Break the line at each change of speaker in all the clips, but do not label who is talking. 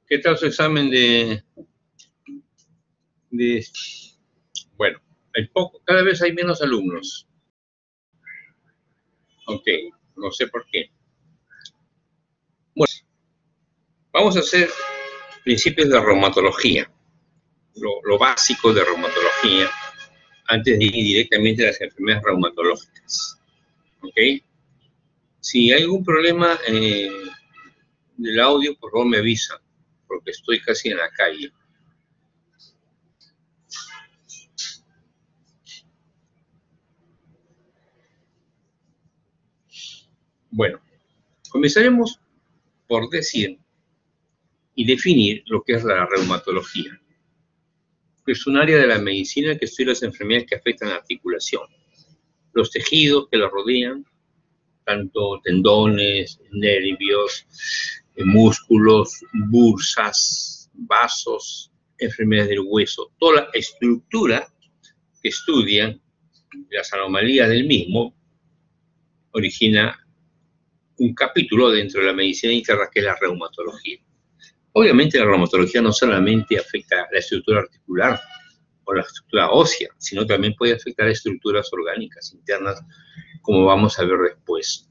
¿Qué tal su examen Bueno, cada vez hay menos alumnos. Ok, no sé por qué. Bueno, vamos a hacer principios de reumatología, lo básico de reumatología, antes de ir directamente a las enfermedades reumatológicas. Ok, si hay algún problema del audio, por favor me avisa, porque estoy casi en la calle. Bueno, comenzaremos por decir y definir lo que es la reumatología. Es un área de la medicina que estudia las enfermedades que afectan la articulación, los tejidos que la rodean, tanto tendones, nervios, músculos, bursas, vasos, enfermedades del hueso, toda la estructura que estudian, las anomalías del mismo, origina un capítulo dentro de la medicina interna que es la reumatología. Obviamente la reumatología no solamente afecta la estructura articular o la estructura ósea, sino también puede afectar a estructuras orgánicas internas, como vamos a ver después.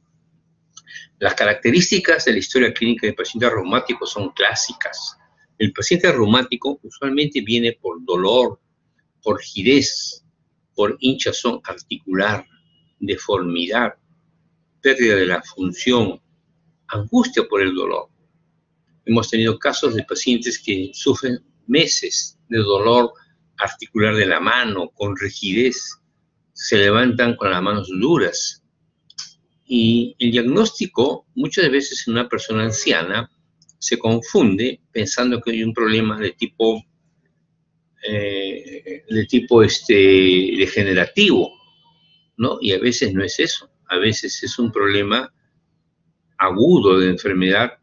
Las características de la historia clínica del paciente reumático son clásicas. El paciente reumático usualmente viene por dolor, por rigidez, por hinchazón articular, deformidad, pérdida de la función, angustia por el dolor. Hemos tenido casos de pacientes que sufren meses de dolor articular de la mano, con rigidez, se levantan con las manos duras. Y el diagnóstico, muchas veces en una persona anciana, se confunde pensando que hay un problema de tipo degenerativo, ¿no? Y a veces no es eso, a veces es un problema agudo de enfermedad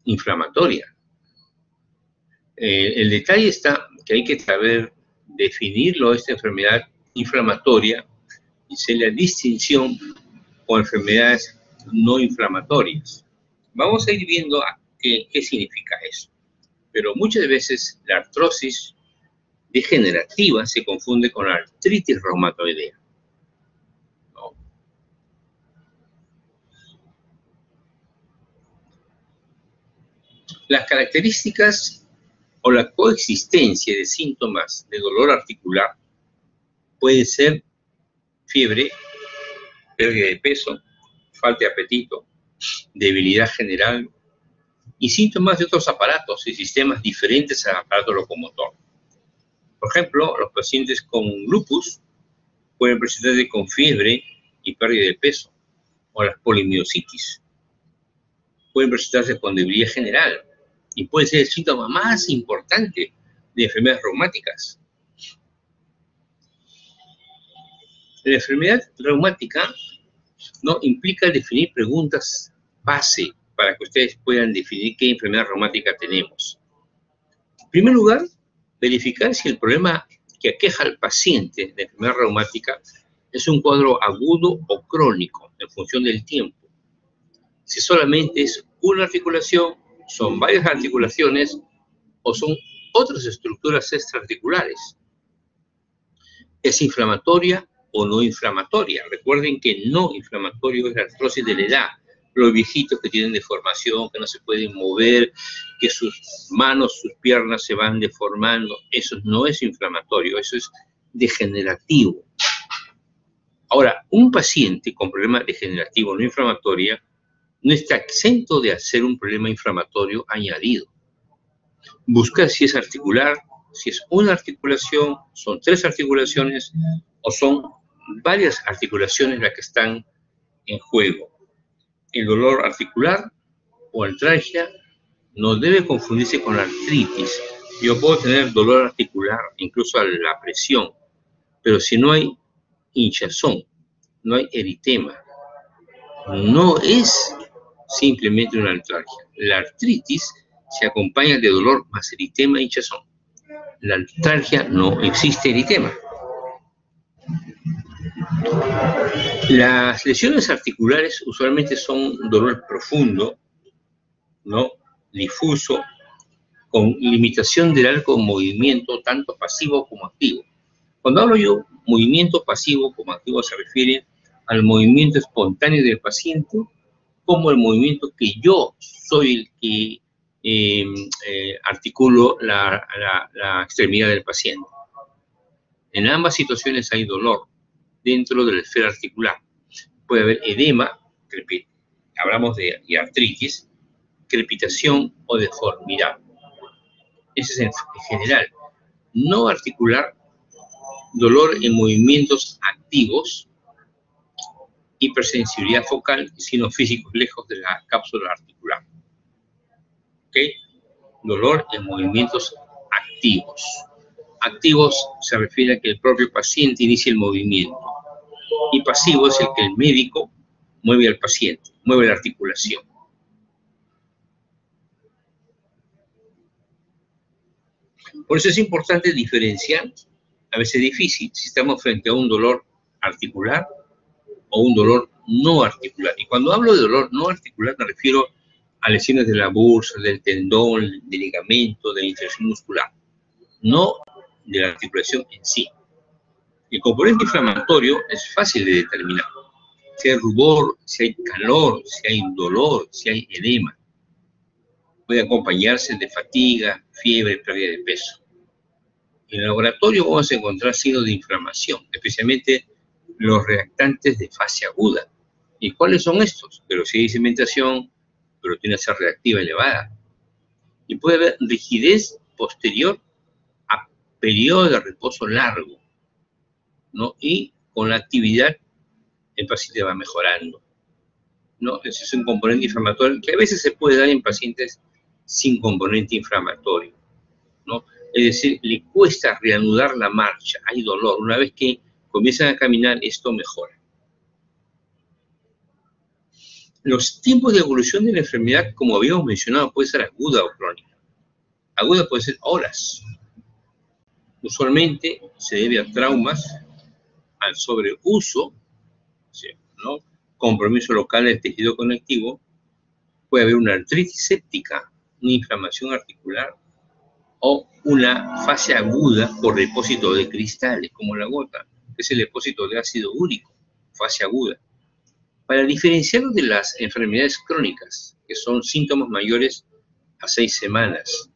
inflamatoria. El detalle está que hay que saber definirlo, esta enfermedad inflamatoria, y hacer la distinción con enfermedades no inflamatorias. Vamos a ir viendo qué significa eso. Pero muchas veces la artrosis degenerativa se confunde con la artritis reumatoidea, ¿no? Las características o la coexistencia de síntomas de dolor articular puede ser fiebre, pérdida de peso, falta de apetito, debilidad general y síntomas de otros aparatos y sistemas diferentes al aparato locomotor. Por ejemplo, los pacientes con lupus pueden presentarse con fiebre y pérdida de peso, o las polimiositis. Pueden presentarse con debilidad general y puede ser el síntoma más importante de enfermedades reumáticas. La enfermedad reumática no implica definir preguntas base para que ustedes puedan definir qué enfermedad reumática tenemos. En primer lugar, verificar si el problema que aqueja al paciente de enfermedad reumática es un cuadro agudo o crónico en función del tiempo. Si solamente es una articulación, son varias articulaciones o son otras estructuras extraarticulares. ¿Es inflamatoria o no inflamatoria? Recuerden que no inflamatorio es la artrosis de la edad. Los viejitos que tienen deformación, que no se pueden mover, que sus manos, sus piernas se van deformando, eso no es inflamatorio, eso es degenerativo. Ahora, un paciente con problema degenerativo no inflamatorio no está exento de hacer un problema inflamatorio añadido. Buscar si es articular, si es una articulación, son 3 articulaciones o son varias articulaciones las que están en juego. El dolor articular o artralgia no debe confundirse con la artritis. Yo puedo tener dolor articular, incluso a la presión, pero si no hay hinchazón, no hay eritema, no es simplemente una artralgia. La artritis se acompaña de dolor más eritema e hinchazón. La artralgia no existe eritema. Las lesiones articulares usualmente son dolor profundo, ¿no? Difuso, con limitación del arco de movimiento, tanto pasivo como activo. Cuando hablo yo movimiento pasivo como activo, se refiere al movimiento espontáneo del paciente, como el movimiento que yo soy el que articulo la extremidad del paciente. En ambas situaciones hay dolor dentro de la esfera articular. Puede haber edema, hablamos de artritis, crepitación o deformidad. Ese es en general. No articular, dolor en movimientos activos, hipersensibilidad focal, sino físicos lejos de la cápsula articular. ¿Ok? Dolor en movimientos activos. Activos se refiere a que el propio paciente inicia el movimiento. Y pasivo es el que el médico mueve al paciente, mueve la articulación. Por eso es importante diferenciar, a veces difícil, si estamos frente a un dolor articular o un dolor no articular. Y cuando hablo de dolor no articular me refiero a lesiones de la bursa, del tendón, del ligamento, de la inserción muscular, no de la articulación en sí. El componente inflamatorio es fácil de determinar. Si hay rubor, si hay calor, si hay dolor, si hay edema. Puede acompañarse de fatiga, fiebre, pérdida de peso. En el laboratorio vamos a encontrar signos de inflamación, especialmente los reactantes de fase aguda. ¿Y cuáles son estos? Velocidad de sedimentación, proteína C reactiva elevada. Y puede haber rigidez posterior a periodo de reposo largo, ¿no? Y con la actividad el paciente va mejorando, ¿no? Ese es un componente inflamatorio que a veces se puede dar en pacientes sin componente inflamatorio, ¿no? Es decir, le cuesta reanudar la marcha, hay dolor. Una vez que comienzan a caminar, esto mejora. Los tiempos de evolución de la enfermedad, como habíamos mencionado, puede ser aguda o crónica. Aguda puede ser horas. Usualmente se debe a traumas, al sobreuso, ¿no? Compromiso local del tejido conectivo, puede haber una artritis séptica, una inflamación articular o una fase aguda por depósito de cristales, como la gota, que es el depósito de ácido úrico, fase aguda. Para diferenciarlo de las enfermedades crónicas, que son síntomas mayores a 6 semanas.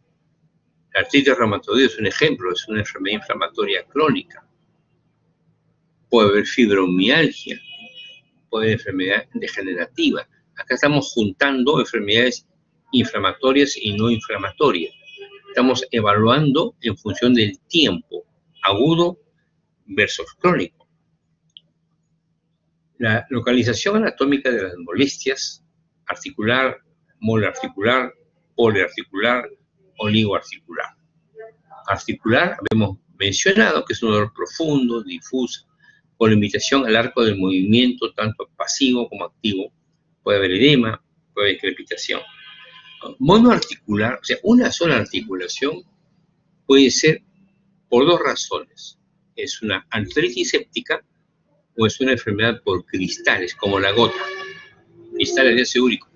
La artritis reumatoidea es un ejemplo, es una enfermedad inflamatoria crónica. Puede haber fibromialgia, puede haber enfermedad degenerativa. Acá estamos juntando enfermedades inflamatorias y no inflamatorias. Estamos evaluando en función del tiempo, agudo versus crónico. La localización anatómica de las molestias, articular, monoarticular, poliarticular, oligoarticular. Articular, hemos mencionado que es un dolor profundo, difuso, con limitación al arco del movimiento, tanto pasivo como activo. Puede haber edema, puede haber crepitación. Monoarticular, o sea, una sola articulación, puede ser por dos razones. Es una artritis séptica o es una enfermedad por cristales, como la gota, cristales de ácido úrico.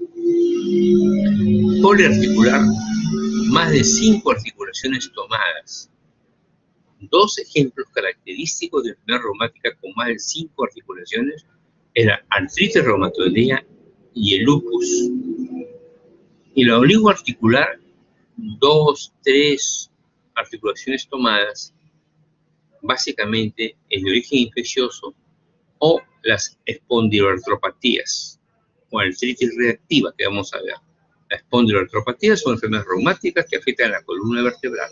Poliarticular, más de 5 articulaciones tomadas. Dos ejemplos característicos de enfermedad reumática con más de 5 articulaciones eran artritis reumatoidea y el lupus. Y la oligoarticular, 2, 3 articulaciones tomadas, básicamente es de origen infeccioso, o las espondiloartropatías, o artritis reactiva, que vamos a ver. Las espondiloartropatías son enfermedades reumáticas que afectan a la columna vertebral.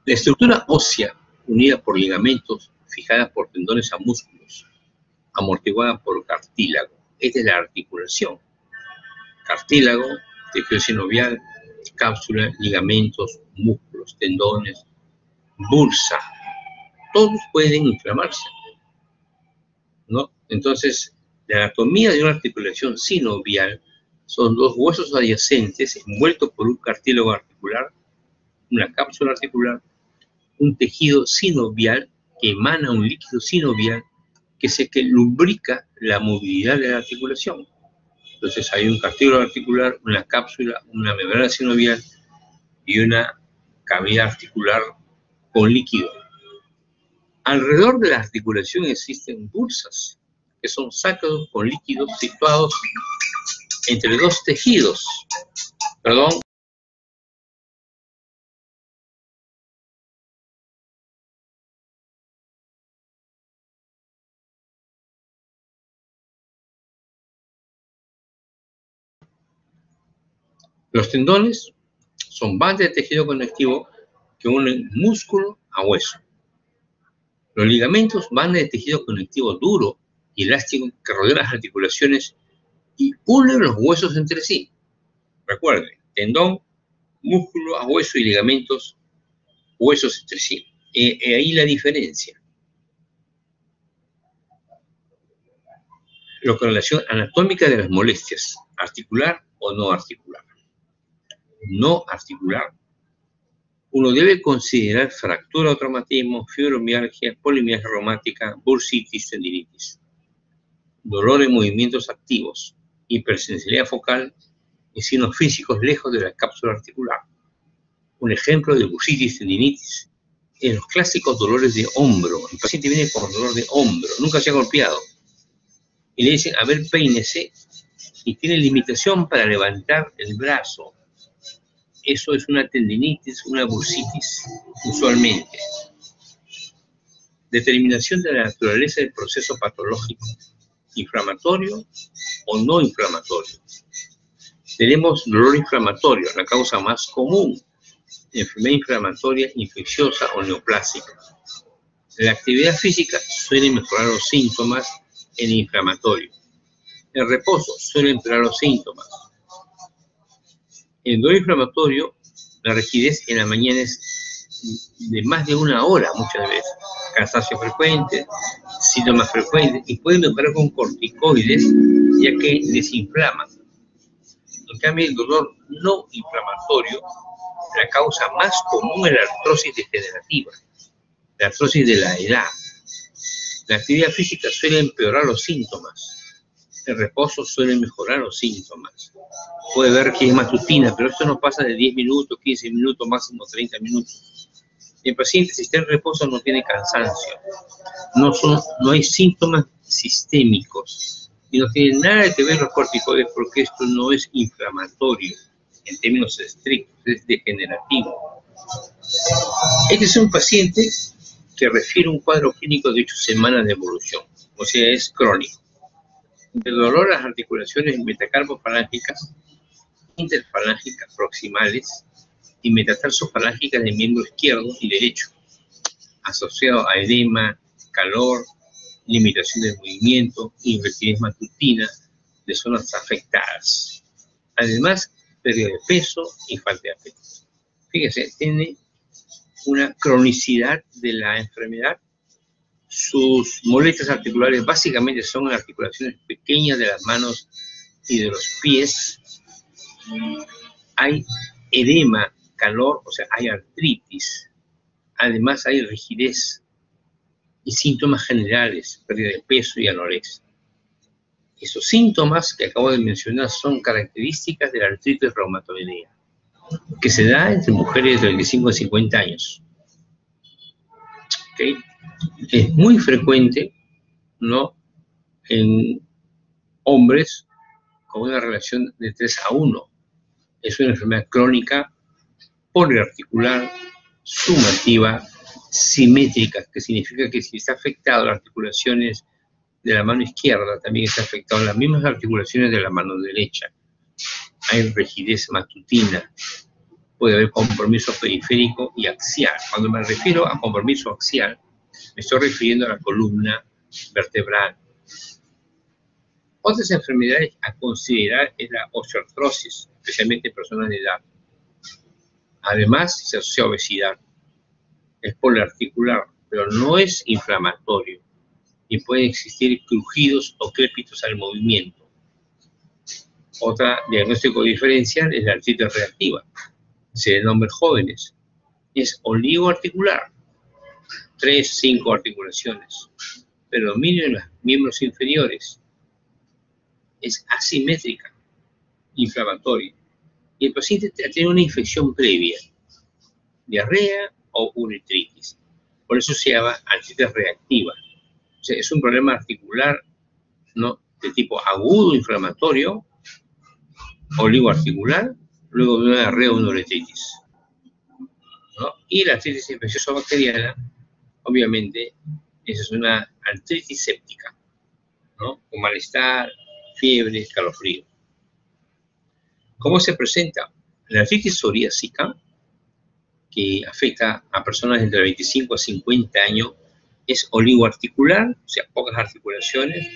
La estructura ósea, unida por ligamentos, fijada por tendones a músculos, amortiguada por cartílago. Esta es la articulación. Cartílago, tejido sinovial, cápsula, ligamentos, músculos, tendones, bursa. Todos pueden inflamarse, ¿no? Entonces, la anatomía de una articulación sinovial son dos huesos adyacentes envueltos por un cartílago articular, una cápsula articular, un tejido sinovial que emana un líquido sinovial que es el que lubrica la movilidad de la articulación. Entonces hay un cartílago articular, una cápsula, una membrana sinovial y una cavidad articular con líquido. Alrededor de la articulación existen bursas, que son sacos con líquidos situados entre dos tejidos. Perdón. Los tendones son bandas de tejido conectivo que unen músculo a hueso. Los ligamentos, bandas de tejido conectivo duro y elástico que rodean las articulaciones y unen los huesos entre sí. Recuerden, tendón, músculo a hueso y ligamentos, huesos entre sí. Ahí la diferencia. La correlación anatómica de las molestias, articular o no articular. No articular. Uno debe considerar fractura o traumatismo, fibromialgia, polimialgia reumática, bursitis, tendinitis, dolor en movimientos activos, hipersensibilidad focal y signos físicos lejos de la cápsula articular. Un ejemplo de bursitis, tendinitis es los clásicos dolores de hombro. El paciente viene con dolor de hombro, nunca se ha golpeado. Y le dicen, a ver, peínese, y tiene limitación para levantar el brazo. Eso es una tendinitis, una bursitis, usualmente. Determinación de la naturaleza del proceso patológico, inflamatorio o no inflamatorio. Tenemos dolor inflamatorio, la causa más común, enfermedad inflamatoria infecciosa o neoplásica. La actividad física suele mejorar los síntomas en inflamatorio. El reposo suele empeorar los síntomas. En dolor inflamatorio, la rigidez en la mañana es de más de una hora muchas veces. Cansancio frecuente, síntomas frecuentes y pueden mejorar con corticoides ya que desinflaman. En cambio, el dolor no inflamatorio, la causa más común es la artrosis degenerativa, la artrosis de la edad. La actividad física suele empeorar los síntomas. El reposo suele mejorar los síntomas. Puede ver que es matutina, pero esto no pasa de 10 minutos, 15 minutos, máximo 30 minutos. El paciente, si está en reposo, no tiene cansancio. No hay síntomas sistémicos. Y no tiene nada que ver los corticoides porque esto no es inflamatorio en términos estrictos, es degenerativo. Este es un paciente que refiere un cuadro clínico de 8 semanas de evolución, o sea, es crónico. El dolor a las articulaciones metacarpofalángicas, interfalángicas proximales y metatarsofalángicas del miembro izquierdo y derecho, asociado a edema, calor, limitación del movimiento y rigidez matutina de zonas afectadas. Además, pérdida de peso y falta de apetito. Fíjese, tiene una cronicidad de la enfermedad. Sus molestias articulares básicamente son en articulaciones pequeñas de las manos y de los pies. Hay edema, calor, o sea, hay artritis. Además hay rigidez y síntomas generales, pérdida de peso y anorexia. Esos síntomas que acabo de mencionar son características de la artritis reumatoidea, que se da entre mujeres de 35 a 50 años. ¿Okay? Es muy frecuente, ¿no?, en hombres con una relación de 3:1. Es una enfermedad crónica, poliarticular, sumativa, simétrica, que significa que si está afectado las articulaciones de la mano izquierda, también está afectado las mismas articulaciones de la mano derecha. Hay rigidez matutina, puede haber compromiso periférico y axial. Cuando me refiero a compromiso axial, me estoy refiriendo a la columna vertebral. Otras enfermedades a considerar es la osteoartrosis, especialmente en personas de edad. Además, se asocia a obesidad. Es poliarticular, pero no es inflamatorio y pueden existir crujidos o crépitos al movimiento. Otro diagnóstico diferencial es la artritis reactiva. Se denomina jóvenes. Es oligoarticular, 3-5 articulaciones, predominio en los miembros inferiores. es asimétrica, inflamatoria. Y el paciente tiene una infección previa, diarrea o uretritis. Por eso se llama artritis reactiva. O sea, es un problema articular, ¿no?, de tipo agudo inflamatorio, oligoarticular, luego de una diarrea o una uretritis, ¿no? Y la artritis infecciosa bacteriana, obviamente, esa es una artritis séptica, ¿no?, con malestar, fiebre, escalofrío. ¿Cómo se presenta? La artritis psoriásica, que afecta a personas entre 25 a 50 años, es oligoarticular, o sea, pocas articulaciones,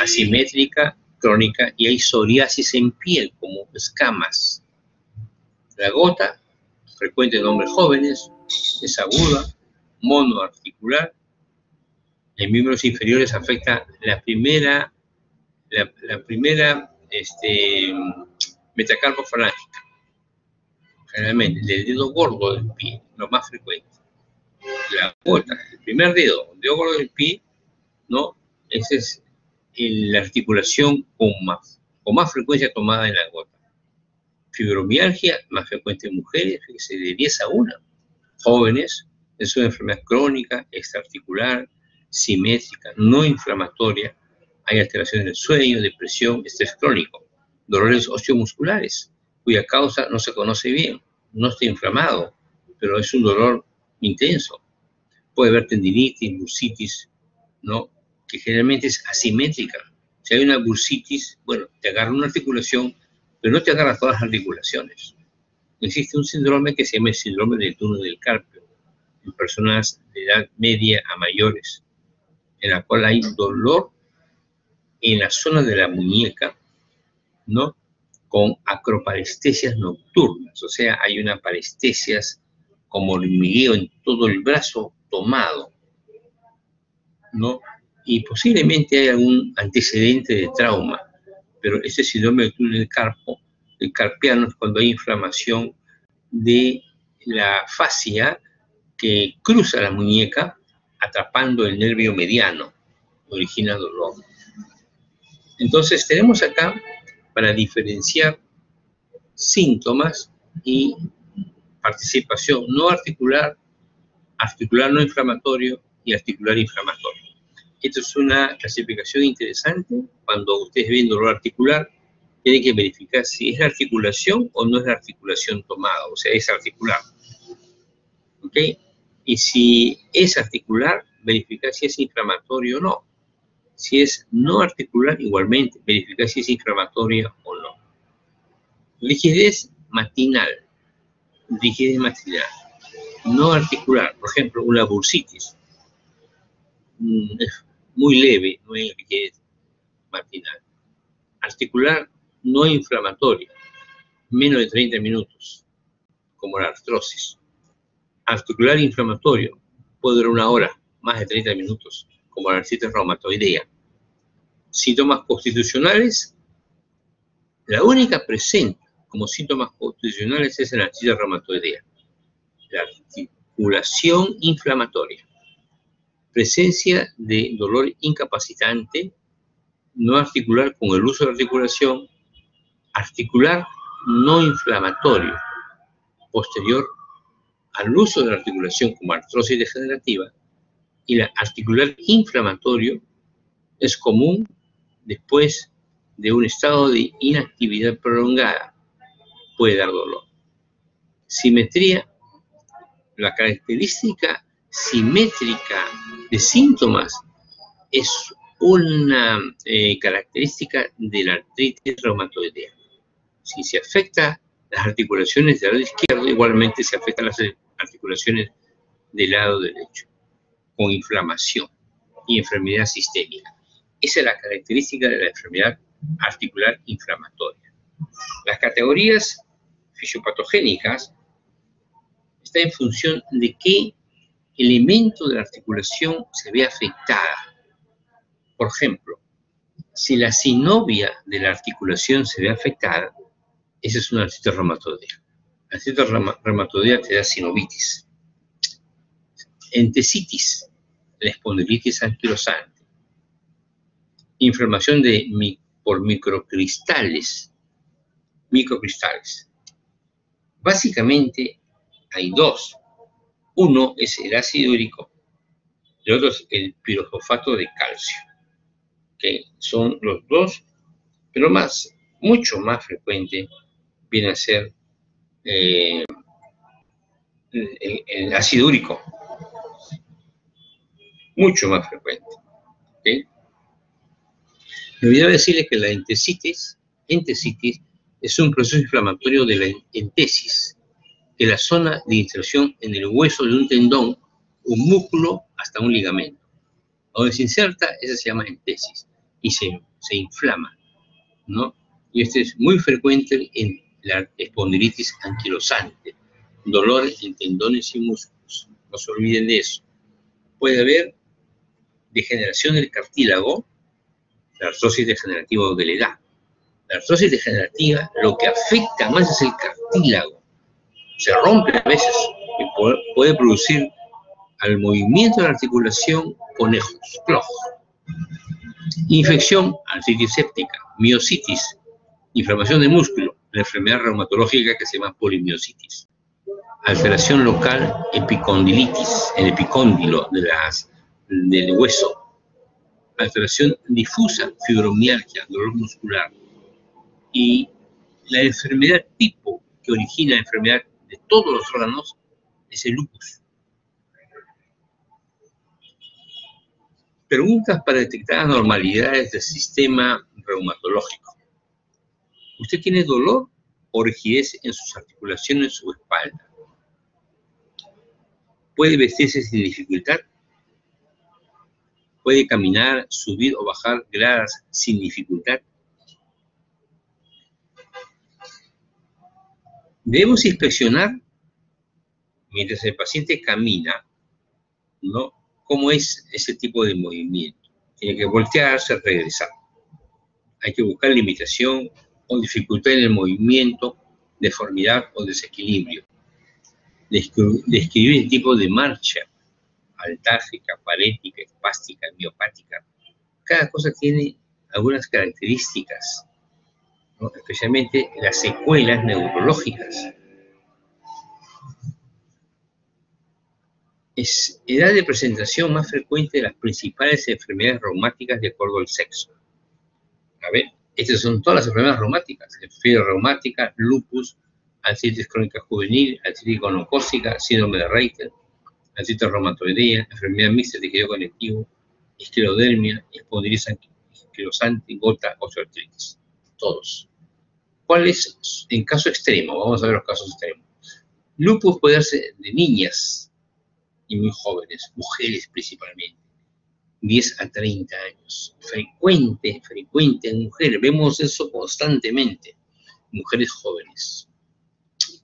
asimétrica, crónica, y hay psoriasis en piel, como escamas. La gota, frecuente en hombres jóvenes, es aguda, monoarticular. En miembros inferiores afecta la primera metacarpofalángica, generalmente del dedo gordo del pie, lo más frecuente. La gota, el primer dedo gordo del pie, ¿no? Esa es la articulación con más frecuencia tomada en la gota. Fibromialgia, más frecuente en mujeres, fíjese, de 10 a 1. Jóvenes, es una enfermedad crónica, extraarticular, simétrica, no inflamatoria. Hay alteraciones del sueño, depresión, estrés crónico, dolores osteomusculares, cuya causa no se conoce bien, no está inflamado, pero es un dolor intenso. Puede haber tendinitis, bursitis, ¿no?, que generalmente es asimétrica. Si hay una bursitis, bueno, te agarra una articulación, pero no te agarra todas las articulaciones. Existe un síndrome que se llama el síndrome del túnel del carpio, en personas de edad media a mayores, en la cual hay dolor en la zona de la muñeca, ¿no?, con acroparestesias nocturnas, o sea, hay una parestesias como hormigueo en todo el brazo tomado, ¿no? Y posiblemente hay algún antecedente de trauma, pero este síndrome del túnel del carpiano es cuando hay inflamación de la fascia que cruza la muñeca atrapando el nervio mediano, origina dolor. Entonces tenemos acá, para diferenciar síntomas y participación no articular, articular no inflamatorio y articular inflamatorio. Esto es una clasificación interesante. Cuando ustedes ven dolor articular, tienen que verificar si es la articulación o no es la articulación tomada, o sea, es articular. ¿Ok? Y si es articular, verificar si es inflamatorio o no. Si es no articular, igualmente, verificar si es inflamatoria o no. Rigidez matinal, no articular, por ejemplo, una bursitis, es muy leve, no hay rigidez matinal. Articular no inflamatoria, menos de 30 minutos, como la artrosis. Articular inflamatorio, puede durar 1 hora, más de 30 minutos, como la artritis reumatoidea. Síntomas constitucionales, la única presente como síntomas constitucionales es la artritis reumatoidea. La articulación inflamatoria. Presencia de dolor incapacitante, no articular con el uso de articulación, articular no inflamatorio, posterior al uso de la articulación como artrosis degenerativa, y la articular inflamatorio es común después de un estado de inactividad prolongada, puede dar dolor. Simetría, la característica simétrica de síntomas es una característica de la artritis reumatoidea. Si se afecta las articulaciones del lado izquierdo, igualmente se afectan las articulaciones del lado derecho, con inflamación y enfermedad sistémica. Esa es la característica de la enfermedad articular inflamatoria. Las categorías fisiopatogénicas están en función de qué elemento de la articulación se ve afectada. Por ejemplo, si la sinovia de la articulación se ve afectada, esa es una artritis reumatoidea. La artritis reumatoidea te da sinovitis. Entesitis, la espondilitis anquilosante. Inflamación de por microcristales. Básicamente hay dos. Uno es el ácido úrico, el otro es el pirofosfato de calcio, que son los dos, pero mucho más frecuente viene a ser el ácido úrico, mucho más frecuente. ¿Okay? Me olvidaba decirles que la entesitis es un proceso inflamatorio de la entesis, que es la zona de inserción en el hueso de un tendón, un músculo, hasta un ligamento. Donde se inserta, esa se llama entesis, y se inflama, ¿no? Y este es muy frecuente en la espondilitis anquilosante, dolor en tendones y músculos. No se olviden de eso. Puede haber degeneración del cartílago, la artrosis degenerativa de la edad. La artrosis degenerativa lo que afecta más es el cartílago. Se rompe a veces y puede producir al movimiento de la articulación conejos, cloj. Infección, artritis séptica, miositis, inflamación del músculo, la enfermedad reumatológica que se llama polimiositis. Alteración local, epicondilitis, el epicóndilo del hueso. Alteración difusa, fibromialgia, dolor muscular. Y la enfermedad tipo que origina la enfermedad de todos los órganos es el lupus. Preguntas para detectar anormalidades del sistema reumatológico. ¿Usted tiene dolor o rigidez en sus articulaciones o espalda? ¿Puede vestirse sin dificultad? ¿Puede caminar, subir o bajar gradas sin dificultad? Debemos inspeccionar, mientras el paciente camina, ¿no?, cómo es ese tipo de movimiento. Tiene que voltearse, regresar. Hay que buscar limitación o dificultad en el movimiento, deformidad o desequilibrio. Describir el tipo de marcha, altárgica, parética, espástica, miopática. Cada cosa tiene algunas características, ¿no?, especialmente las secuelas neurológicas. Es edad de presentación más frecuente de las principales enfermedades reumáticas de acuerdo al sexo. A ver, estas son todas las enfermedades reumáticas: fiebre reumática, lupus, artritis crónica juvenil, artritis gonocócica, síndrome de Reiter, artritis reumatoidea, enfermedad mixta de tejido conectivo, esclerodermia, espondilitis anquilosante, gota, osteoartritis. Todos. ¿Cuál es en caso extremo? Vamos a ver los casos extremos. Lupus puede darse de niñas y muy jóvenes, mujeres principalmente, 10 a 30 años. Frecuente en mujeres, vemos eso constantemente, mujeres jóvenes.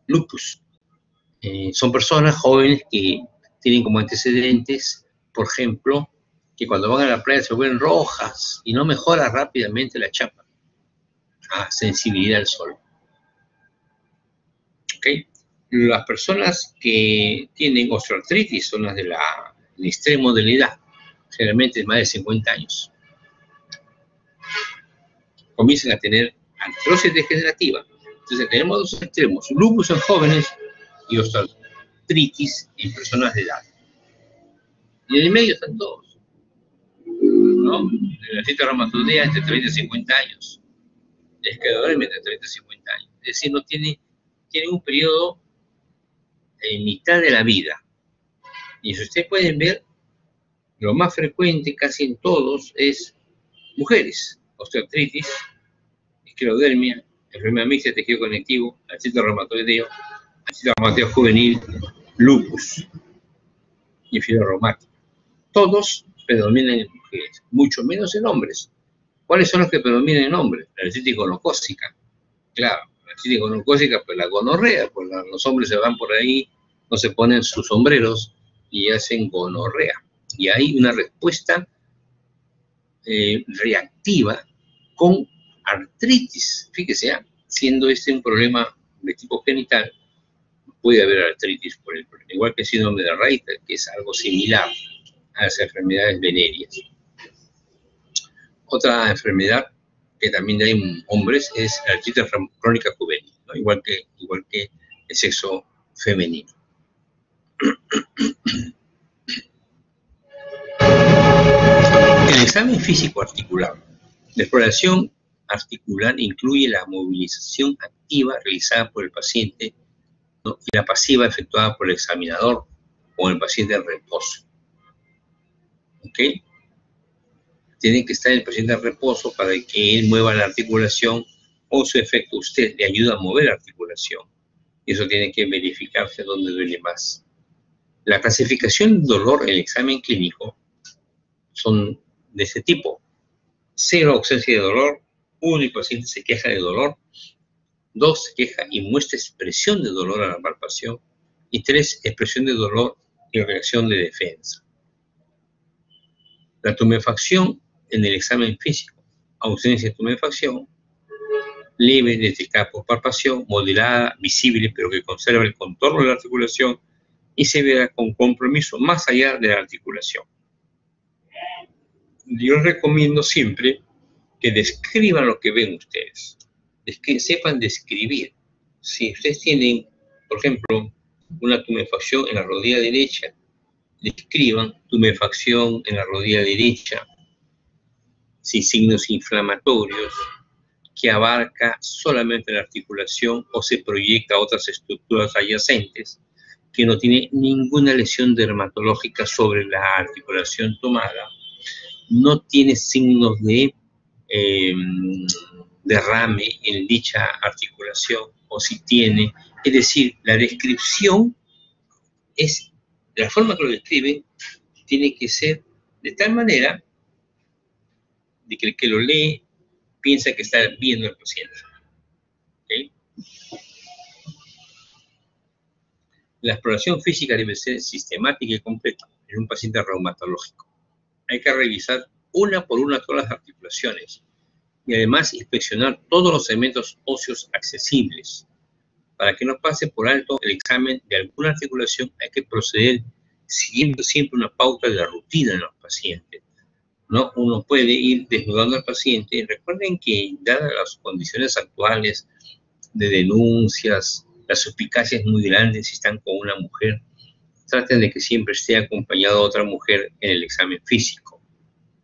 Lupus. Son personas jóvenes que tienen como antecedentes, por ejemplo, que cuando van a la playa se vuelven rojas y no mejora rápidamente la chapa. Sensibilidad al sol. ¿Okay? Las personas que tienen osteoartritis son las del extremo de la edad, generalmente más de 50 años. Comienzan a tener artrosis degenerativa. Entonces tenemos dos extremos: lupus en jóvenes y osteoartritis en personas de edad. Y en el medio están todos, ¿no? La artritis reumatoidea entre 30 y 50 años. La esclerodermia entre 30 y 50 años. Es decir, no tienen un periodo en mitad de la vida. Y si ustedes pueden ver, lo más frecuente casi en todos es mujeres: osteoartritis, esclerodermia, enfermedad mixta de tejido conectivo, artritis reumatoidea, artritis reumatoidea juvenil, lupus y fiebre reumática. Todos predominan en mujeres, mucho menos en hombres. ¿Cuáles son los que predominan en hombres? La artritis gonocócica. Claro, la artritis gonocócica, pues la gonorrea, pues los hombres se van por ahí, no se ponen sus sombreros y hacen gonorrea. Y hay una respuesta reactiva con artritis. Fíjese, siendo este un problema de tipo genital, puede haber artritis por el problema, igual que el síndrome de Reiter, que es algo similar a las enfermedades venéreas. Otra enfermedad que también hay en hombres, es la artritis crónica juvenil, ¿no? Igual que el sexo femenino. El examen físico articular. La exploración articular incluye la movilización activa realizada por el paciente, ¿no? Y la pasiva efectuada por el examinador o el paciente en reposo. ¿Ok? Tiene que estar el paciente en reposo para que él mueva la articulación, o su efecto usted le ayuda a mover la articulación. Y eso tiene que verificarse dónde duele más. La clasificación de dolor en el examen clínico son de este tipo: 0, ausencia de dolor; 1, el paciente se queja de dolor; 2, se queja y muestra expresión de dolor a la palpación; y 3, expresión de dolor y reacción de defensa. La tumefacción en el examen físico: ausencia de tumefacción, leve, detectada por palpación, moderada, visible, pero que conserva el contorno de la articulación y severa con compromiso más allá de la articulación. Yo recomiendo siempre que describan lo que ven ustedes, que sepan describir. Si ustedes tienen, por ejemplo, una tumefacción en la rodilla derecha, describan tumefacción en la rodilla derecha, sin signos inflamatorios, que abarca solamente la articulación o se proyecta a otras estructuras adyacentes, que no tiene ninguna lesión dermatológica sobre la articulación tomada, no tiene signos de derrame en dicha articulación, o si tiene, es decir, la descripción es, de la forma que lo describen, tiene que ser de tal manera de que el que lo lee piensa que está viendo al paciente. ¿Okay? La exploración física debe ser sistemática y completa en un paciente reumatológico. Hay que revisar una por una todas las articulaciones y además inspeccionar todos los segmentos óseos accesibles. Para que no pase por alto el examen de alguna articulación, hay que proceder siguiendo siempre una pauta de la rutina en los pacientes, ¿no? Uno puede ir desnudando al paciente. Recuerden que, dadas las condiciones actuales de denuncias, las suspicacias muy grandes si están con una mujer, traten de que siempre esté acompañado de otra mujer en el examen físico,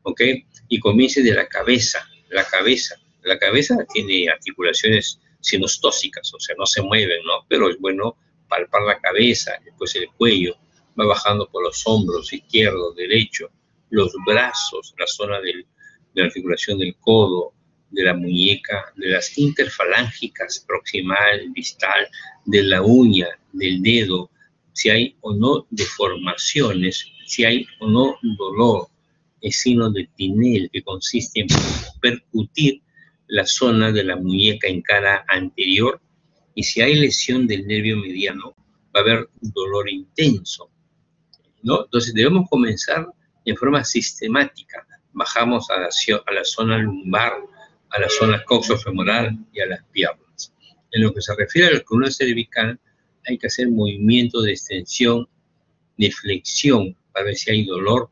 ¿ok? Y comience de la cabeza. La cabeza tiene articulaciones sinostósicas, o sea, no se mueven, ¿no? Pero es bueno palpar la cabeza, después el cuello, va bajando por los hombros izquierdo, derecho, los brazos, la zona de la articulación del codo, de la muñeca, de las interfalángicas, proximal, distal, de la uña, del dedo, si hay o no deformaciones, si hay o no dolor, el signo de Tinel, que consiste en percutir la zona de la muñeca en cara anterior, y si hay lesión del nervio mediano, va a haber dolor intenso, ¿no? Entonces debemos comenzar en forma sistemática. Bajamos a la zona lumbar, a la zona coxofemoral y a las piernas. En lo que se refiere a la columna cervical, hay que hacer movimiento de extensión, de flexión, para ver si hay dolor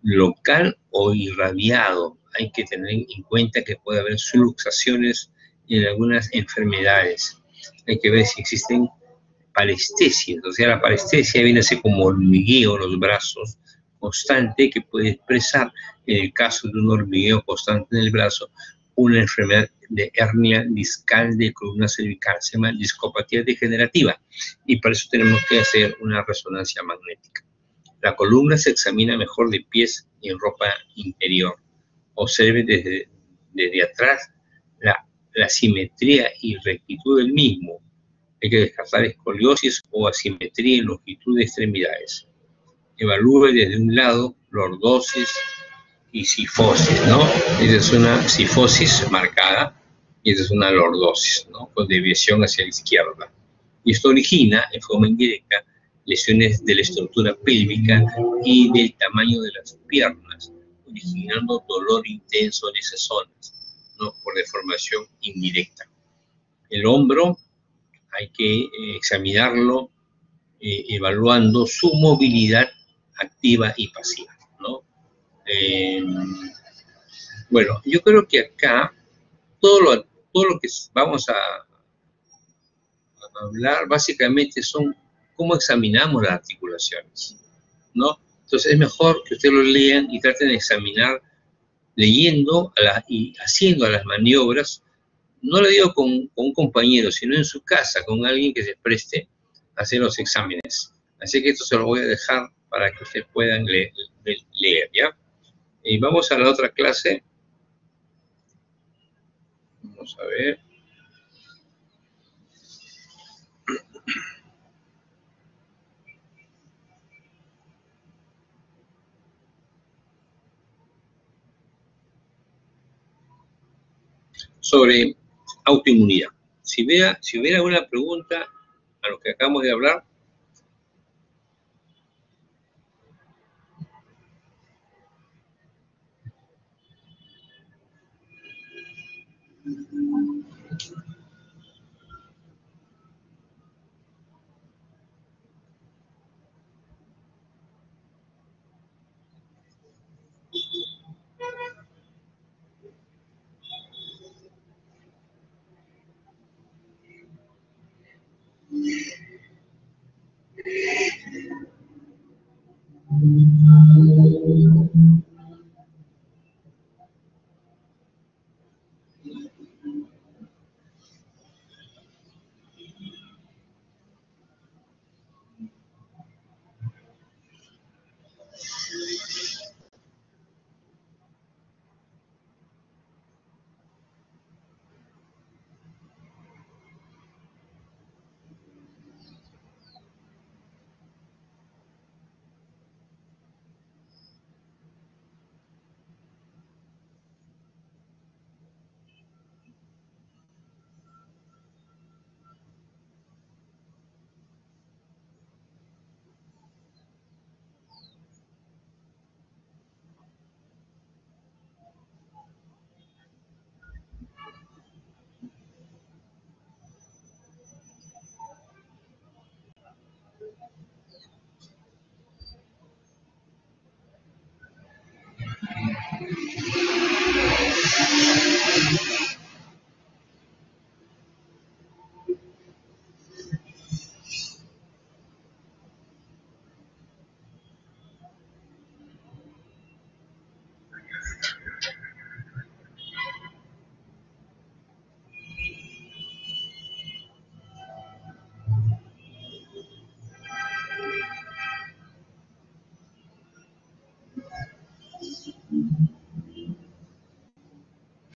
local o irradiado. Hay que tener en cuenta que puede haber subluxaciones en algunas enfermedades. Hay que ver si existen parestesias, o sea, la parestesia viene a ser como hormigueo en los brazos constante, que puede expresar, en el caso de un hormigueo constante en el brazo, una enfermedad de hernia discal de columna cervical, se llama discopatía degenerativa, y para eso tenemos que hacer una resonancia magnética. La columna se examina mejor de pies y en ropa interior. Observe desde atrás la simetría y rectitud del mismo. Hay que descartar escoliosis o asimetría en longitud de extremidades. Evalúe desde un lado lordosis y cifosis, ¿no? Esa es una cifosis marcada y esa es una lordosis, ¿no? Con desviación hacia la izquierda. Y esto origina, en forma indirecta, lesiones de la estructura pélvica y del tamaño de las piernas, originando dolor intenso en esas zonas, ¿no? Por deformación indirecta. El hombro hay que examinarlo evaluando su movilidad activa y pasiva, ¿no? Bueno, yo creo que acá todo lo que vamos a hablar básicamente son cómo examinamos las articulaciones, ¿no? Entonces es mejor que ustedes lo lean y traten de examinar leyendo y haciendo las maniobras. No lo digo con un compañero, sino en su casa, con alguien que se preste a hacer los exámenes. Así que esto se lo voy a dejar para que ustedes puedan leer, ¿ya? Y vamos a la otra clase. Vamos a ver. Sobre autoinmunidad. Si hubiera alguna pregunta a lo que acabamos de hablar.